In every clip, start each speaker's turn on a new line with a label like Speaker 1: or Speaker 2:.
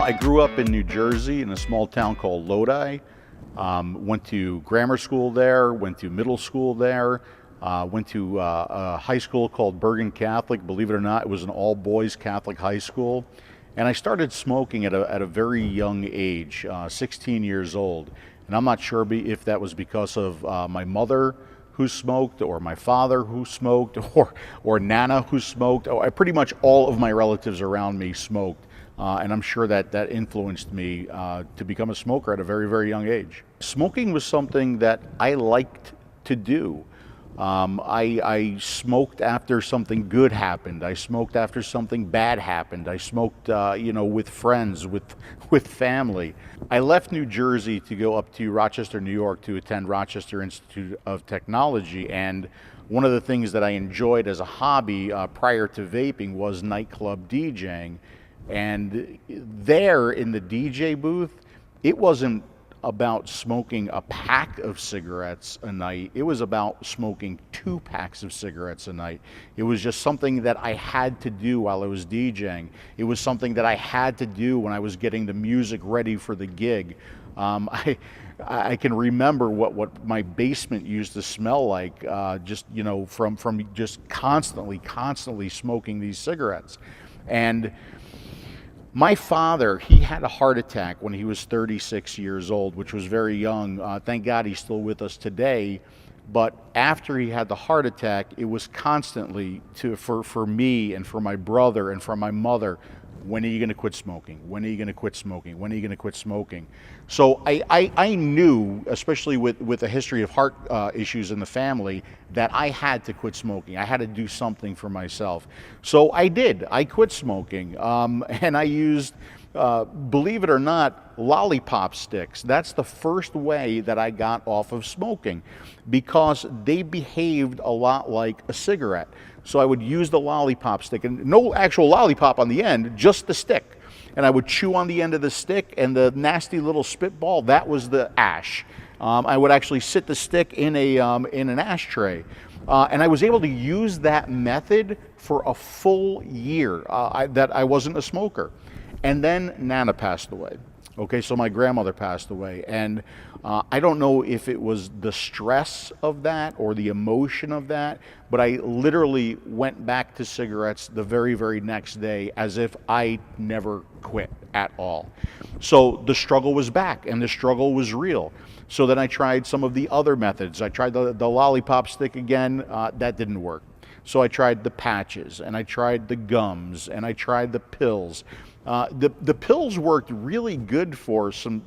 Speaker 1: I grew up in New Jersey in a small town called Lodi. Went to grammar school there, went to middle school there, went to a high school called Bergen Catholic. Believe it or not, it was an all-boys Catholic high school. And I started smoking at a very young age, 16 years old. And I'm not sure if that was because of my mother who smoked, or my father who smoked, or Nana who smoked. Pretty much all of my relatives around me smoked. And I'm sure that influenced me to become a smoker at a very, very young age. Smoking was something that I liked to do. I smoked after something good happened. I smoked after something bad happened. I smoked, with friends, with family. I left New Jersey to go up to Rochester, New York to attend Rochester Institute of Technology. And one of the things that I enjoyed as a hobby prior to vaping was nightclub DJing. And there in the DJ booth, it wasn't about smoking a pack of cigarettes a night. It was about smoking 2 packs of cigarettes a night. It was just something that I had to do while I was DJing. It was something that I had to do when I was getting the music ready for the gig. I can remember what my basement used to smell like, from just constantly smoking these cigarettes. And my father, he had a heart attack when he was 36 years old, which was very young. Thank God he's still with us today. But after he had the heart attack, it was constantly for me and for my brother and for my mother, when are you going to quit smoking? When are you going to quit smoking? When are you going to quit smoking? So I knew, especially with a history of heart issues in the family, that I had to quit smoking. I had to do something for myself. So I did. I quit smoking. And I used, believe it or not, lollipop sticks. That's the first way that I got off of smoking, because they behaved a lot like a cigarette. So I would use the lollipop stick, and no actual lollipop on the end, just the stick. And I would chew on the end of the stick, and the nasty little spitball, that was the ash. I would actually sit the stick in an ashtray. And I was able to use that method for a full year that I wasn't a smoker. And then Nana passed away. Okay, so my grandmother passed away, and I don't know if it was the stress of that or the emotion of that, but I literally went back to cigarettes the very, very next day as if I never quit at all. So the struggle was back, and the struggle was real. So then I tried some of the other methods. I tried the lollipop stick again. That didn't work. So I tried the patches, and I tried the gums, and I tried the pills. The pills worked really good for some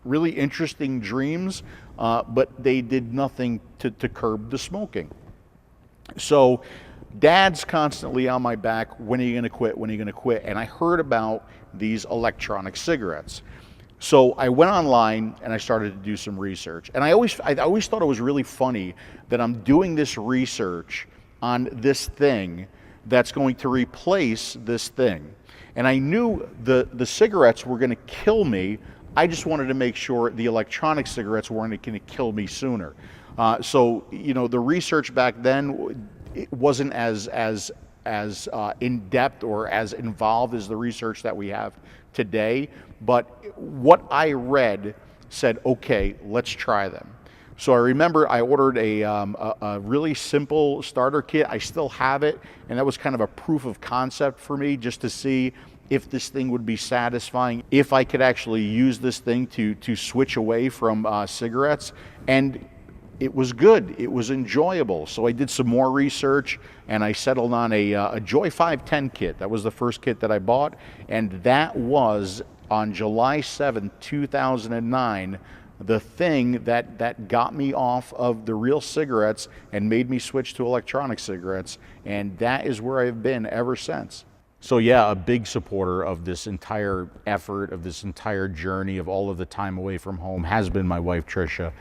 Speaker 1: really interesting dreams, but they did nothing to curb the smoking. So Dad's constantly on my back, when are you going to quit, when are you going to quit? And I heard about these electronic cigarettes. So I went online and I started to do some research. And I always thought it was really funny that I'm doing this research on this thing that's going to replace this thing. And I knew the cigarettes were going to kill me. I just wanted to make sure the electronic cigarettes weren't going to kill me sooner. So the research back then, it wasn't as in depth or as involved as the research that we have today. But what I read said, okay, let's try them. So I remember I ordered a really simple starter kit. I still have it, and that was kind of a proof of concept for me, just to see if this thing would be satisfying, if I could actually use this thing to switch away from cigarettes. And it was good. It was enjoyable. So I did some more research, and I settled on a Joy 510 kit. That was the first kit that I bought, and that was on July 7th, 2009, the thing that got me off of the real cigarettes and made me switch to electronic cigarettes, and that is where I've been ever since. So yeah, a big supporter of this entire effort, of this entire journey, of all of the time away from home has been my wife, Tricia.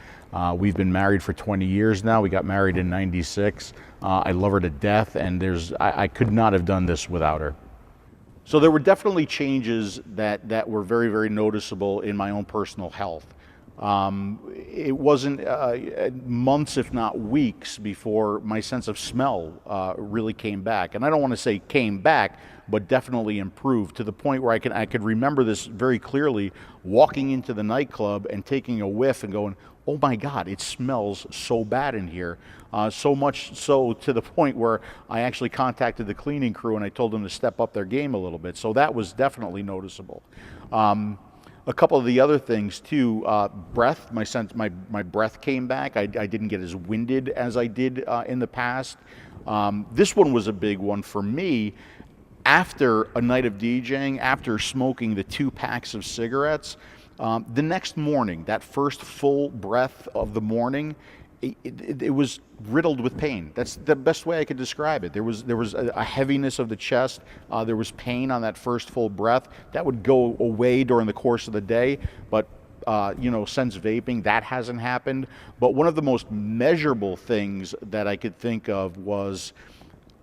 Speaker 1: We've been married for 20 years now. We got married in '96. I love her to death, and I could not have done this without her. So there were definitely changes that were very, very noticeable in my own personal health. It wasn't months, if not weeks, before my sense of smell really came back. And I don't want to say came back, but definitely improved to the point where I could remember this very clearly, walking into the nightclub and taking a whiff and going, oh my God, it smells so bad in here. So much so to the point where I actually contacted the cleaning crew and I told them to step up their game a little bit. So that was definitely noticeable. A couple of the other things too, breath, my breath came back. I didn't get as winded as I did in the past. This one was a big one for me. After a night of DJing, after smoking the 2 packs of cigarettes, the next morning, that first full breath of the morning, it was riddled with pain. That's the best way I could describe it. There was a heaviness of the chest. There was pain on that first full breath. That would go away during the course of the day, but since vaping, that hasn't happened. But one of the most measurable things that I could think of was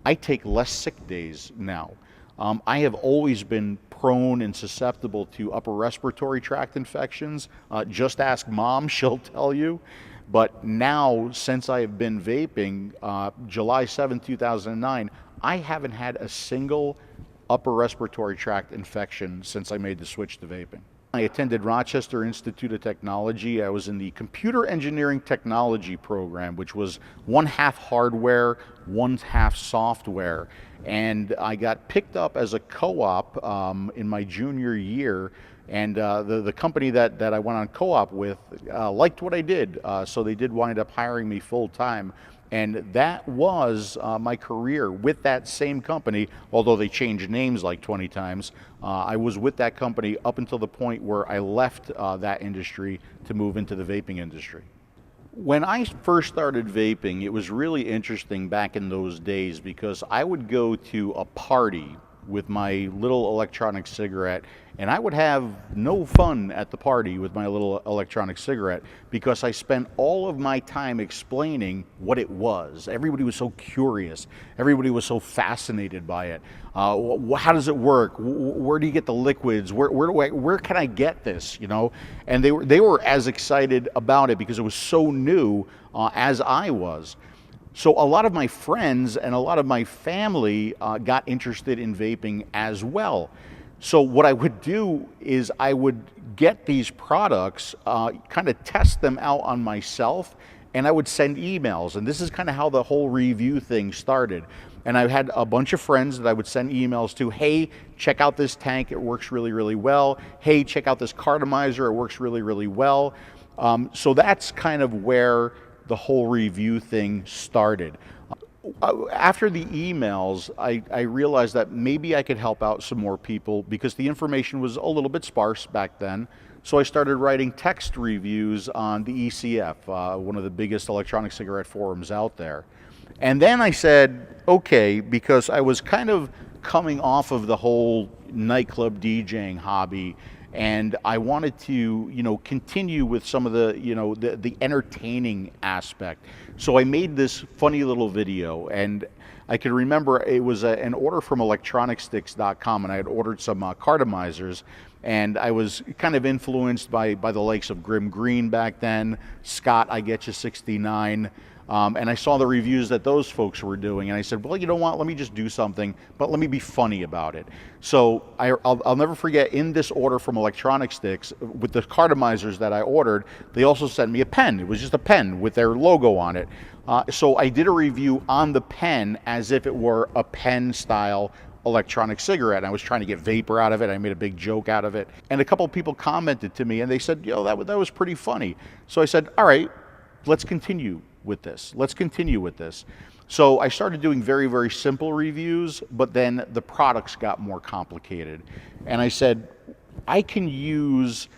Speaker 1: I take less sick days now. I have always been prone and susceptible to upper respiratory tract infections. Just ask mom, she'll tell you. But now, since I have been vaping, July 7, 2009, I haven't had a single upper respiratory tract infection since I made the switch to vaping. I attended Rochester Institute of Technology. I was in the Computer Engineering Technology program, which was 1/2 hardware, 1/2 software. And I got picked up as a co-op in my junior year. And the company that I went on co-op with liked what I did, so they did wind up hiring me full-time. And that was my career with that same company, although they changed names like 20 times. I was with that company up until the point where I left that industry to move into the vaping industry. When I first started vaping, it was really interesting back in those days because I would go to a party with my little electronic cigarette, and I would have no fun at the party with my little electronic cigarette because I spent all of my time explaining what it was. Everybody was so curious. Everybody was so fascinated by it. How does it work? Where do you get the liquids? Where can I get this? And they were as excited about it because it was so new as I was. So a lot of my friends and a lot of my family got interested in vaping as well. So what I would do is I would get these products, kind of test them out on myself, and I would send emails. And this is kind of how the whole review thing started. And I had a bunch of friends that I would send emails to. Hey, check out this tank, it works really, really well. Hey, check out this cartomizer, it works really, really well. So that's kind of where the whole review thing started. After the emails, I realized that maybe I could help out some more people because the information was a little bit sparse back then. So I started writing text reviews on the ECF, one of the biggest electronic cigarette forums out there. And then I said, okay, because I was kind of coming off of the whole nightclub DJing hobby, and I wanted to, continue with some of the entertaining aspect. So I made this funny little video, and I can remember it was an order from electronicsticks.com, and I had ordered some cartomizers, and I was kind of influenced by the likes of Grim Green back then, Scott, I Get You 69. And I saw the reviews that those folks were doing, and I said, well, you know what, let me just do something, but let me be funny about it. So I'll never forget, in this order from Electronic Sticks, with the cartomizers that I ordered, they also sent me a pen. It was just a pen with their logo on it. So I did a review on the pen as if it were a pen-style electronic cigarette. I was trying to get vapor out of it. I made a big joke out of it. And a couple of people commented to me, and they said, yo, that was pretty funny. So I said, all right, let's continue with this. Let's continue with this. So I started doing very, very simple reviews, but then the products got more complicated. And I said, I can use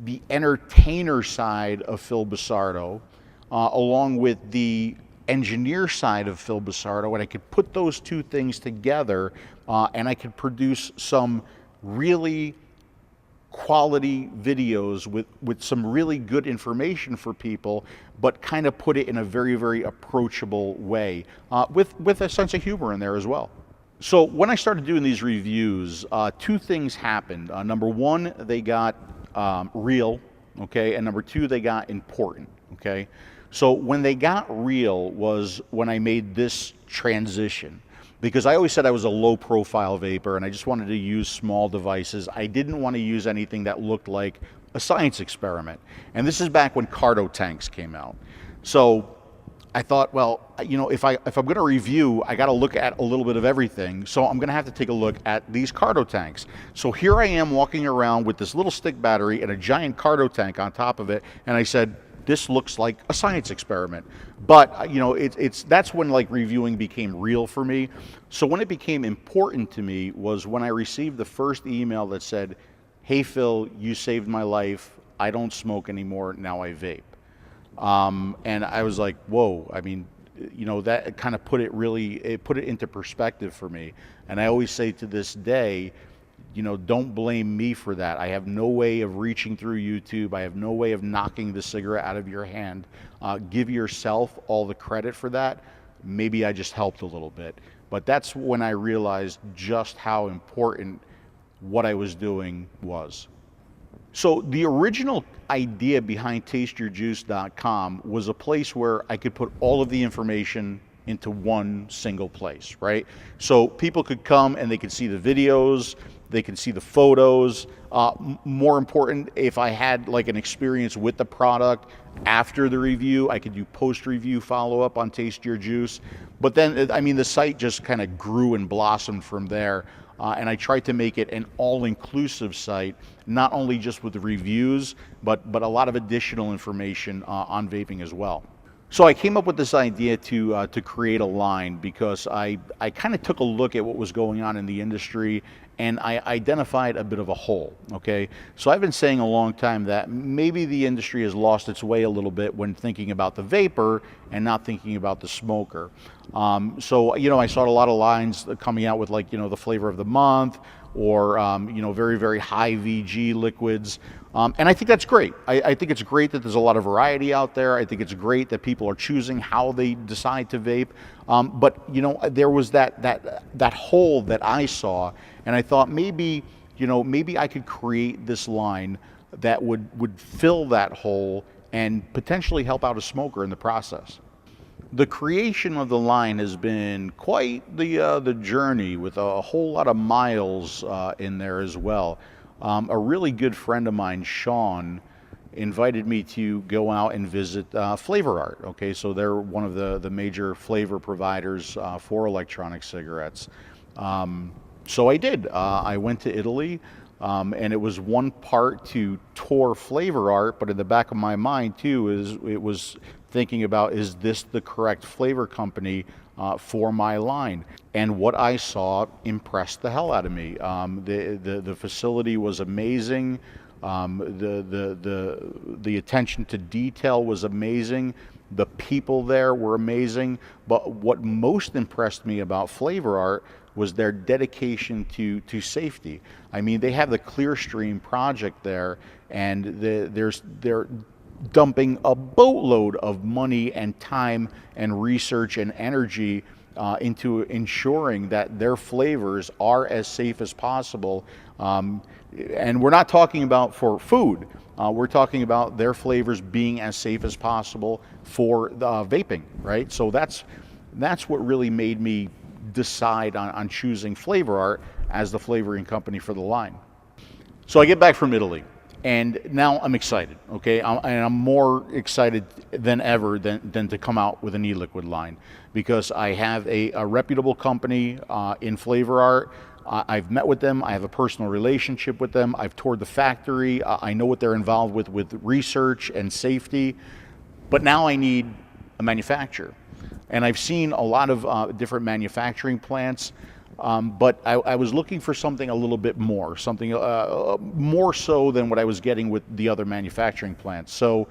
Speaker 1: the entertainer side of Phil Busardo along with the engineer side of Phil Busardo, and I could put those two things together and I could produce some really quality videos with some really good information for people, but kind of put it in a very, very approachable way with a sense of humor in there as well. So when I started doing these reviews, two things happened. Number one, they got real okay? And number two, they got important, okay? So when they got real was when I made this transition, because I always said I was a low profile vapor and I just wanted to use small devices. I didn't want to use anything that looked like a science experiment. And this is back when cardo tanks came out. So I thought, well, you know, if I'm going to review, I got to look at a little bit of everything. So I'm going to have to take a look at these cardo tanks. So here I am walking around with this little stick battery and a giant cardo tank on top of it, and I said, this looks like a science experiment. But you know, that's when like reviewing became real for me. So when it became important to me was when I received the first email that said, "Hey Phil, you saved my life. I don't smoke anymore. Now I vape." And I was like, whoa. I mean, you know, that kind of put it into perspective for me. And I always say to this day, you know, don't blame me for that. I have no way of reaching through YouTube. I have no way of knocking the cigarette out of your hand. Give yourself all the credit for that. Maybe I just helped a little bit. But that's when I realized just how important what I was doing was. So the original idea behind tasteyourjuice.com was a place where I could put all of the information into one single place, right? So people could come and they could see the videos, they could see the photos. More important, if I had like an experience with the product after the review, I could do post-review follow-up on Taste Your Juice. But then, I mean, the site just kind of grew and blossomed from there. And I tried to make it an all-inclusive site, not only just with the reviews, but a lot of additional information on vaping as well. So I came up with this idea to create a line because I kind of took a look at what was going on in the industry and I identified a bit of a hole, okay? So I've been saying a long time that maybe the industry has lost its way a little bit when thinking about the vapor and not thinking about the smoker. So, you know, I saw a lot of lines coming out with like, you know, the flavor of the month or, you know, very, very high VG liquids. And I think that's great. I think it's great that there's a lot of variety out there. I think it's great that people are choosing how they decide to vape. But, you know, there was that hole that I saw, and I thought maybe, you know, maybe I could create this line that would fill that hole and potentially help out a smoker in the process. The creation of the line has been quite the journey with a whole lot of miles in there as well. A really good friend of mine, Sean, invited me to go out and visit Flavor Art. Okay, so they're one of the major flavor providers for electronic cigarettes. So I did. I went to Italy, and it was one part to tour Flavor Art, but in the back of my mind too it was thinking about, is this the correct flavor company for my line? And what I saw impressed the hell out of me. The facility was amazing. The attention to detail was amazing. The people there were amazing. But what most impressed me about Flavor Art was their dedication to safety. I mean, they have the Clearstream project there, and they're dumping a boatload of money and time and research and energy into ensuring that their flavors are as safe as possible. And we're not talking about for food. We're talking about their flavors being as safe as possible for vaping, right? So that's what really made me decide on choosing Flavor Art as the flavoring company for the line. So I get back from Italy, and now I'm excited, okay? And I'm more excited than ever than to come out with an e-liquid line, because I have a reputable company in Flavor Art. I've met with them. I have a personal relationship with them. I've toured the factory. I know what they're involved with research and safety. But now I need a manufacturer. And I've seen a lot of different manufacturing plants, but I was looking for something a little bit more, something more so than what I was getting with the other manufacturing plants. So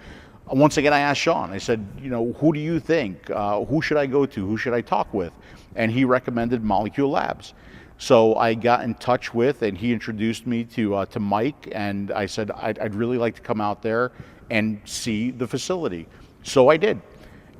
Speaker 1: once again, I asked Sean, I said, you know, who do you think? Who should I go to? Who should I talk with? And he recommended Molecule Labs. So I got in touch with, and he introduced me to Mike, and I said, I'd really like to come out there and see the facility. So I did.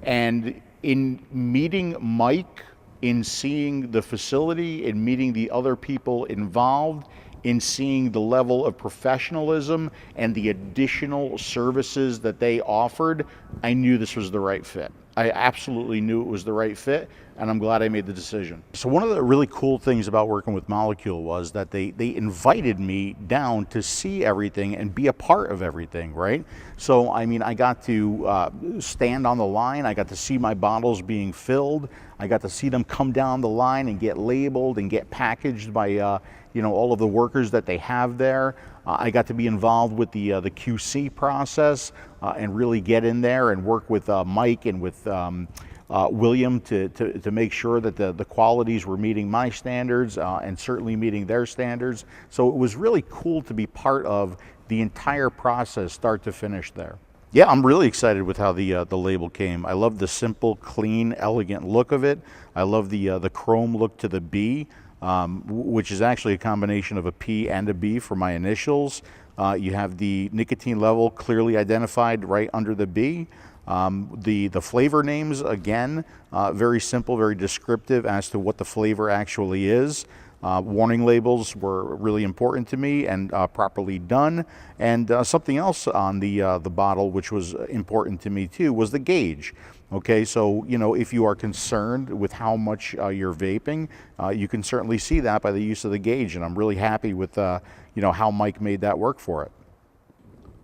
Speaker 1: And in meeting Mike, in seeing the facility, in meeting the other people involved, in seeing the level of professionalism and the additional services that they offered, I knew this was the right fit. I absolutely knew it was the right fit, and I'm glad I made the decision. So one of the really cool things about working with Molecule was that they invited me down to see everything and be a part of everything, right? So, I mean, I got to stand on the line, I got to see my bottles being filled, I got to see them come down the line and get labeled and get packaged by you know, all of the workers that they have there. I got to be involved with the QC process and really get in there and work with Mike and with William to make sure that the qualities were meeting my standards and certainly meeting their standards. So it was really cool to be part of the entire process, start to finish there. Yeah, I'm really excited with how the label came. I love the simple, clean, elegant look of it. I love the chrome look to the B. Which is actually a combination of a P and a B for my initials. You have the nicotine level clearly identified right under the B. The flavor names, again, very simple, very descriptive as to what the flavor actually is. Warning labels were really important to me and properly done. And something else on the bottle which was important to me too was the gauge. Okay, so, you know, if you are concerned with how much you're vaping, you can certainly see that by the use of the gauge, and I'm really happy with, you know, how Mike made that work for it.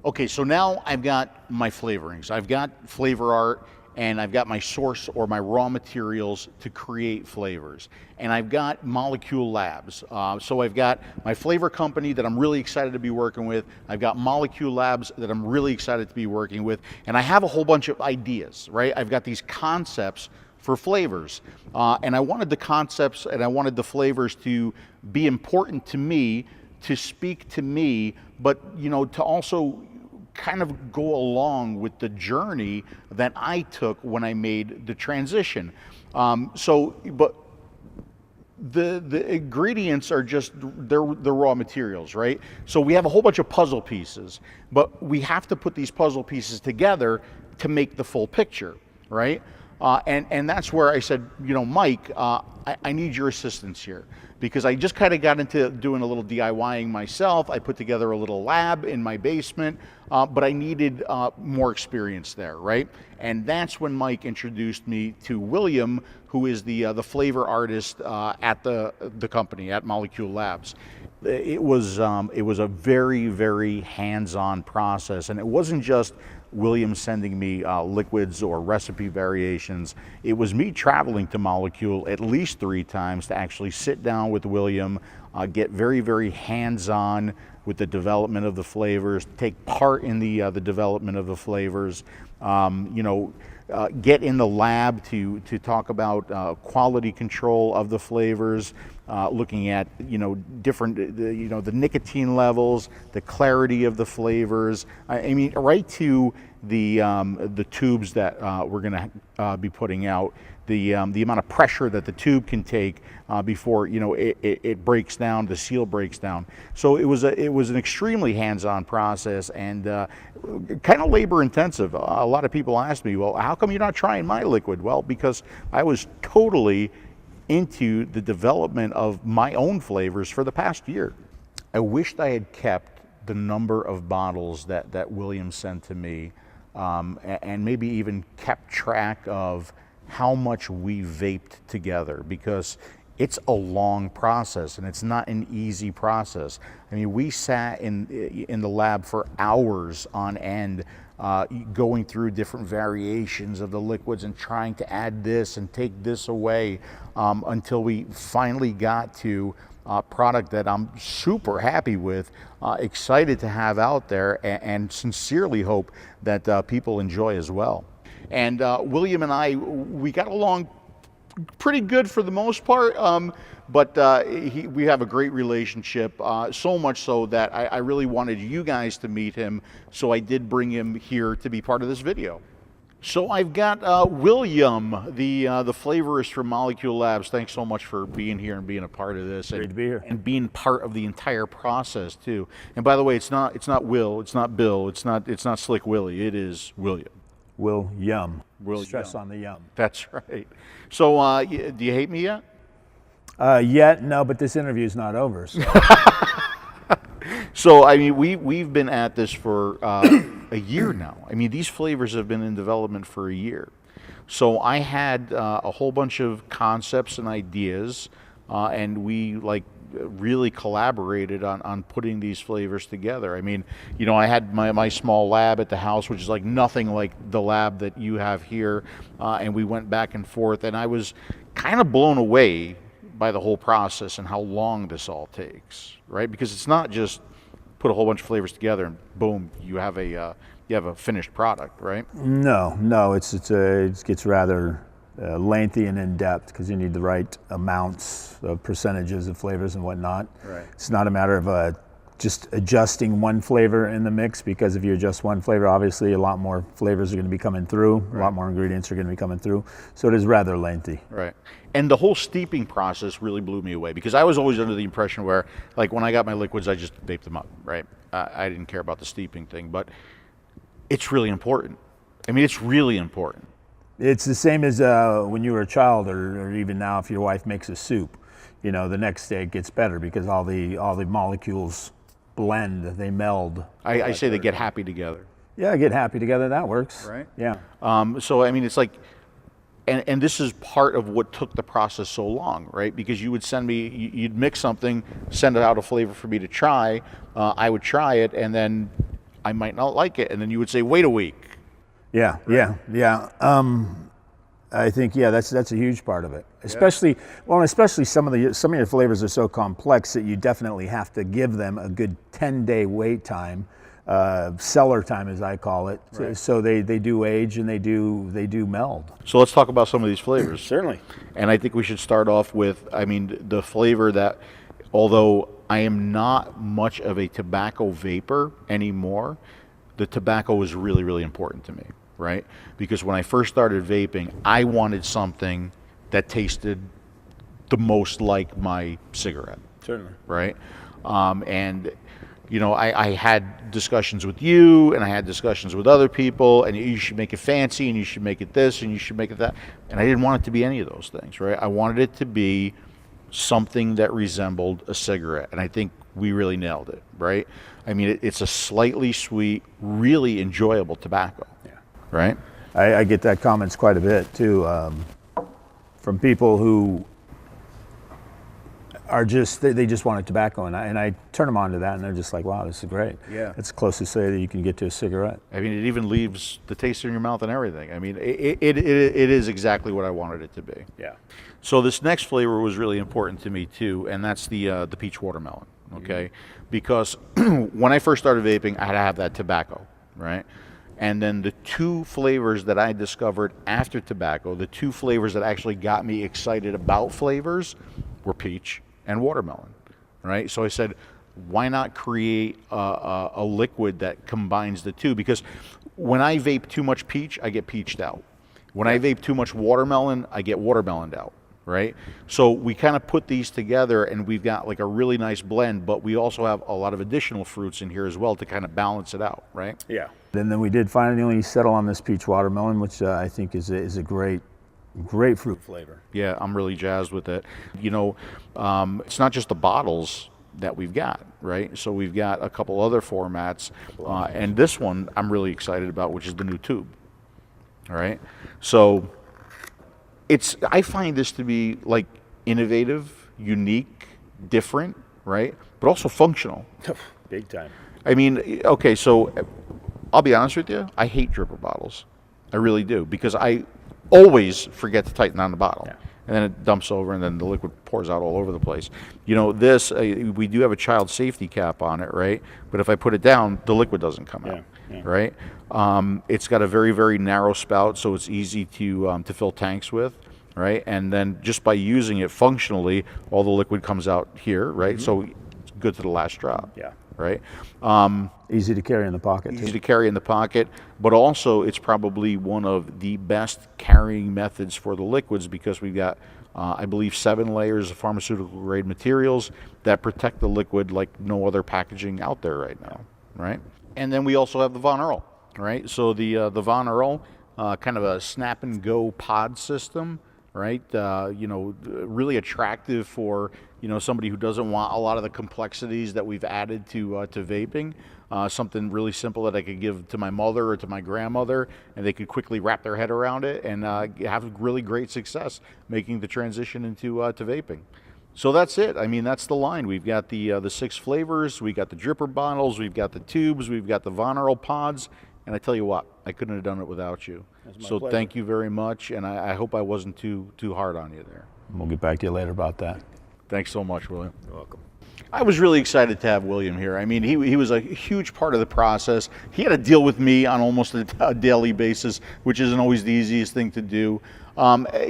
Speaker 1: Okay, so now I've got my flavorings. I've got flavor art, and I've got my source or my raw materials to create flavors. And I've got Molecule Labs. So I've got my flavor company that I'm really excited to be working with. I've got Molecule Labs that I'm really excited to be working with. And I have a whole bunch of ideas, right? I've got these concepts for flavors. And I wanted the concepts and I wanted the flavors to be important to me, to speak to me, but, you know, to also kind of go along with the journey that I took when I made the transition. But the ingredients are just, they're raw materials, right? So we have a whole bunch of puzzle pieces, but we have to put these puzzle pieces together to make the full picture, right? And that's where I said, you know, Mike, I need your assistance here, because I just kind of got into doing a little DIYing myself. I put together a little lab in my basement, but I needed more experience there, right? And that's when Mike introduced me to William, who is the flavor artist at the company, at Molecule Labs. It was a very, very hands-on process, and it wasn't just William sending me liquids or recipe variations. It was me traveling to Molecule at least 3 times to actually sit down with William, get very, very hands-on with the development of the flavors, take part in the development of the flavors, you know, get in the lab to talk about quality control of the flavors, looking at, you know, different, you know, the nicotine levels, the clarity of the flavors. I mean, right to the tubes that we're going to be putting out, the amount of pressure that the tube can take before, you know, it breaks down, the seal breaks down. So it was an extremely hands-on process and kind of labor intensive. A lot of people ask me, well, how come you're not trying my liquid? Well, because I was totally into the development of my own flavors for the past year. I wished I had kept the number of bottles that William sent to me, and maybe even kept track of how much we vaped together, because it's a long process and it's not an easy process. I mean, we sat in the lab for hours on end, going through different variations of the liquids and trying to add this and take this away, until we finally got to a product that I'm super happy with, excited to have out there, and sincerely hope that people enjoy as well. And William and I, we got along pretty good for the most part, but we have a great relationship, so much so that I really wanted you guys to meet him, so I did bring him here to be part of this video. So I've got William, the flavorist from Molecule Labs. Thanks so much for being here and being a part of this.
Speaker 2: Great to be here.
Speaker 1: And being part of the entire process too. And by the way, it's not Will, it's not Bill, it's not Slick Willie, it is William.
Speaker 2: William.
Speaker 1: Stress
Speaker 2: on the yum.
Speaker 1: That's right. So do you hate me yet?
Speaker 2: Yet, no, but this interview's not over. So.
Speaker 1: So I mean, we've been at this for a year now. I mean, these flavors have been in development for a year. So I had a whole bunch of concepts and ideas, and we really collaborated on putting these flavors together. I mean, you know, I had my small lab at the house, which is like nothing like the lab that you have here, and we went back and forth, and I was kind of blown away by the whole process and how long this all takes, right? Because it's not just put a whole bunch of flavors together and boom, you have a finished product, right?
Speaker 2: No, it gets rather lengthy and in depth because you need the right amounts of percentages of flavors and whatnot.
Speaker 1: Right.
Speaker 2: It's not a matter of just adjusting one flavor in the mix, because if you adjust one flavor, obviously a lot more flavors are going to be coming through, right. A lot more ingredients are going to be coming through. So it is rather lengthy.
Speaker 1: Right. And the whole steeping process really blew me away, because I was always under the impression where, like, when I got my liquids, I just vaped them up, right? I didn't care about the steeping thing, but it's really important. I mean, it's really important.
Speaker 2: It's the same as when you were a child, or even now if your wife makes a soup. You know, the next day it gets better because all the molecules blend, they meld.
Speaker 1: I say they get happy together.
Speaker 2: Yeah, get happy together, that works.
Speaker 1: Right.
Speaker 2: Yeah.
Speaker 1: So, I mean, it's like, and this is part of what took the process so long, right? Because you would send me, you'd mix something, send it out a flavor for me to try. I would try it, and then I might not like it, and then you would say, wait a week.
Speaker 2: Yeah, right? Yeah. I think that's a huge part of it. Especially some of your flavors are so complex that you definitely have to give them a good 10-day wait time, cellar time as I call it. Right. So they do age and they do meld.
Speaker 1: So let's talk about some of these flavors.
Speaker 2: Certainly.
Speaker 1: And I think we should start off with, I mean, the flavor that, although I am not much of a tobacco vapor anymore, the tobacco is really, really important to me, right? Because when I first started vaping, I wanted something that tasted the most like my cigarette.
Speaker 2: Certainly.
Speaker 1: Right? And, you know, I had discussions with you, and I had discussions with other people, and you should make it fancy, and you should make it this, and you should make it that. And I didn't want it to be any of those things, right? I wanted it to be something that resembled a cigarette, and I think we really nailed it, right? I mean, it's a slightly sweet, really enjoyable tobacco.
Speaker 2: Yeah.
Speaker 1: Right?
Speaker 2: I get that comments quite a bit too, from people who are they just want a tobacco, and I turn them on to that, and they're just like, wow, this is great.
Speaker 1: Yeah.
Speaker 2: It's the closest that you can get to a cigarette.
Speaker 1: I mean, it even leaves the taste in your mouth and everything. I mean, it is exactly what I wanted it to be.
Speaker 2: Yeah.
Speaker 1: So this next flavor was really important to me too, and that's the peach watermelon. Okay, because when I first started vaping, I had to have that tobacco, right? And then the two flavors that I discovered after tobacco, the two flavors that actually got me excited about flavors, were peach and watermelon, right? So I said, why not create a liquid that combines the two? Because when I vape too much peach, I get peached out. When I vape too much watermelon, I get watermeloned out. Right? So we kind of put these together, and we've got like a really nice blend, but we also have a lot of additional fruits in here as well to kind of balance it out, right?
Speaker 2: Yeah. And then we did finally settle on this peach watermelon, which I think is a great fruit flavor.
Speaker 1: Yeah, I'm really jazzed with it. You know, it's not just the bottles that we've got, right? So we've got a couple other formats, and this one I'm really excited about, which is the new tube. All right? So I find this to be like innovative, unique, different, right? But also functional.
Speaker 2: Big time.
Speaker 1: I mean, okay, so I'll be honest with you, I hate dripper bottles. I really do, because I always forget to tighten on the bottle. Yeah. And then it dumps over, and then the liquid pours out all over the place. You know, this, we do have a child safety cap on it, right? But if I put it down, the liquid doesn't come out, right? It's got a very, very narrow spout, so it's easy to fill tanks with, right? And then just by using it functionally, all the liquid comes out here, right? Mm-hmm. So it's good to the last drop.
Speaker 2: Yeah.
Speaker 1: Right?
Speaker 2: Easy to carry in the pocket.
Speaker 1: Easy to carry in the pocket, but also it's probably one of the best carrying methods for the liquids, because we've got, I believe, 7 layers of pharmaceutical grade materials that protect the liquid like no other packaging out there right now, right? And then we also have the Von Earl, right? So the Von Earl, kind of a snap and go pod system. right? Really attractive for somebody who doesn't want a lot of the complexities that we've added to vaping. Something really simple that I could give to my mother or to my grandmother, and they could quickly wrap their head around it and have really great success making the transition into to vaping. So that's it. I mean, that's the line. We've got the 6 flavors. We got the dripper bottles. We've got the tubes. We've got the Von Earl pods. And I tell you what, I couldn't have done it without you. So
Speaker 2: pleasure.
Speaker 1: thank you very much, and I hope I wasn't too hard on you there.
Speaker 2: We'll get back to you later about that.
Speaker 1: Thanks so much, William.
Speaker 2: You're welcome.
Speaker 1: I was really excited to have William here. I mean, he was a huge part of the process. He had to deal with me on almost a daily basis, which isn't always the easiest thing to do.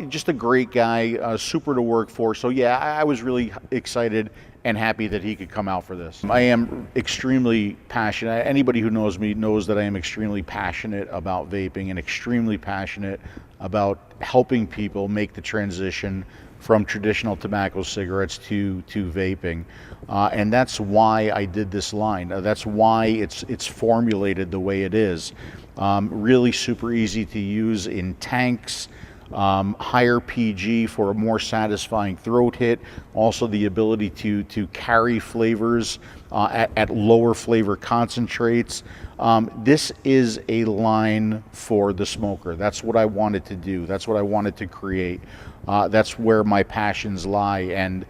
Speaker 1: Just a great guy, super to work for. So yeah, I was really excited and happy that he could come out for this. I am extremely passionate. Anybody who knows me knows that I am extremely passionate about vaping and extremely passionate about helping people make the transition from traditional tobacco cigarettes to vaping. And that's why I did this line. That's why it's formulated the way it is. Really super easy to use in tanks, higher PG for a more satisfying throat hit, also the ability to carry flavors at lower flavor concentrates. This is a line for the smoker. That's what I wanted to do. That's what I wanted to create. That's where my passions lie, and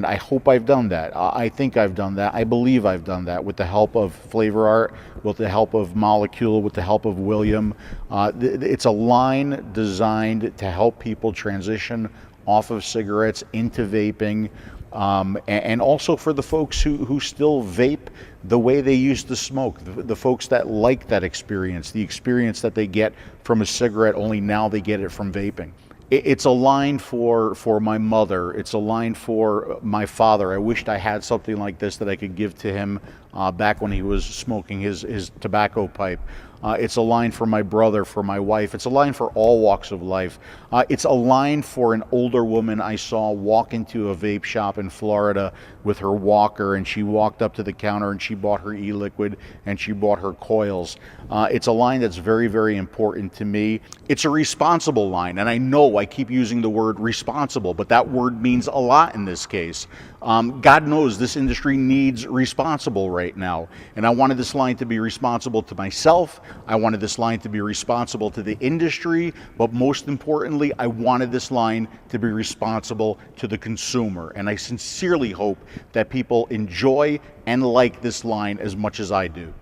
Speaker 1: I hope I've done that. I think I've done that. I believe I've done that with the help of Flavor Art, with the help of Molecule, with the help of William. It's a line designed to help people transition off of cigarettes into vaping, and also for the folks who still vape the way they used to smoke, the folks that like that experience, the experience that they get from a cigarette, only now they get it from vaping. It's a line for my mother. It's a line for my father. I wished I had something like this that I could give to him back when he was smoking his tobacco pipe. It's a line for my brother, for my wife. It's a line for all walks of life. It's a line for an older woman I saw walk into a vape shop in Florida with her walker, and she walked up to the counter and she bought her e-liquid and she bought her coils. It's a line that's very, very important to me. It's a responsible line, and I know I keep using the word responsible, but that word means a lot in this case. God knows this industry needs responsible right now, and I wanted this line to be responsible to myself. I wanted this line to be responsible to the industry, but most importantly, I wanted this line to be responsible to the consumer, and I sincerely hope that people enjoy and like this line as much as I do.